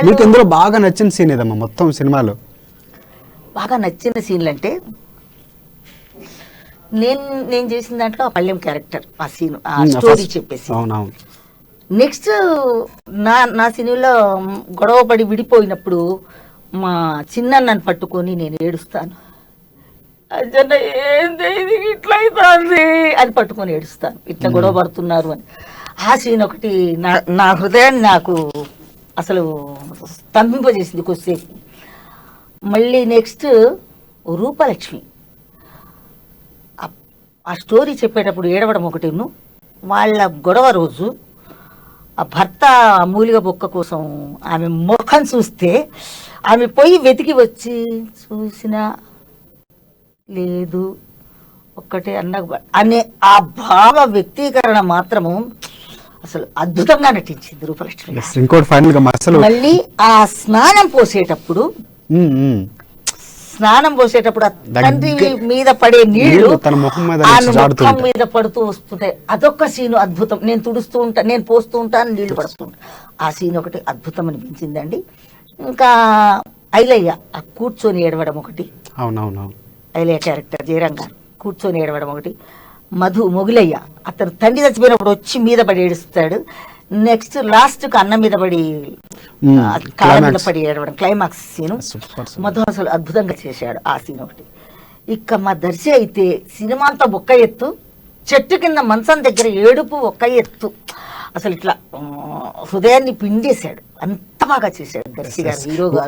మీకు ఇందులో బాగా నచ్చిన సీన్ ఏదమ్మా మొత్తం సినిమాలో? బాగా నచ్చిన సీన్లు అంటే నేను చేసిన దాంట్లో ఆ పళ్ళెం క్యారెక్టర్, ఆ సీన్, ఆ స్టోరీ చెప్పేసి. అవునవును. నెక్స్ట్ నా సినిమాలో గొడవ పడి విడిపోయినప్పుడు మా చిన్నన్నని పట్టుకొని నేను ఏడుస్తాను. అజన్న ఏంది ఇది ఇట్లా అవుతుంది అని పట్టుకొని ఏడుస్తాను, ఇట్లా గొడవ పడుతున్నారు అని. ఆ సీన్ ఒకటి నా హృదయాన్ని నాకు అసలు స్తంభింపజేసింది కొద్దిసేపు. మళ్ళీ నెక్స్ట్ రూపలక్ష్మి, ఆ స్టోరీ చెప్పేటప్పుడు ఏడవడం ఒకటిను, వాళ్ళ గొడవ రోజు ఆ భర్త మూలిగ బొక్క కోసం ఆమె ముఖం చూస్తే ఆమె పోయి వెతికి వచ్చి చూసినా లేదు ఒక్కటే అనే ఆ భావ వ్యక్తీకరణ మాత్రము అసలు అద్భుతంగా నటించింది రూపలక్ష్మి. ఇంకోటి ఫైనల్ గా మళ్ళీ ఆ స్నానం పోసేటప్పుడు ఆ తండ్రి మీద పడే నీళ్లు ముఖం మీద పడుతూ వస్తుంటాయి. అదొక సీను అద్భుతం. నేను తుడుస్తూ ఉంటా, నేను పోస్తూ ఉంటాను, నీళ్లు పడుతుంటా. ఆ సీన్ ఒకటి అద్భుతం అనిపించిందండి. ఇంకా ఐలయ్య ఆ కూర్చొని ఏడవడం ఒకటి, ఐలయ్య క్యారెక్టర్ జయరాం గారు కూర్చొని ఏడవడం ఒకటి. మొగిలయ్య అతను తండ్రి చచ్చిపోయినప్పుడు వచ్చి మీద పడి ఏడుస్తాడు. నెక్స్ట్ లాస్ట్ కు అన్నం మీద పడి కాళ్ళ మీద పడి ఏడవడం, క్లైమాక్స్ సీను మధు అసలు అద్భుతంగా చేశాడు ఆ సీన్ ఒకటి. ఇక మా దర్శి అయితే సినిమా అంతా ఒక్క ఎత్తు, చెట్టు కింద మంచం దగ్గర ఏడుపు ఒక్క ఎత్తు. అసలు ఇట్లా హృదయాన్ని పిండేశాడు, అంత బాగా చేశాడు దర్శి గారు, హీరో గారు.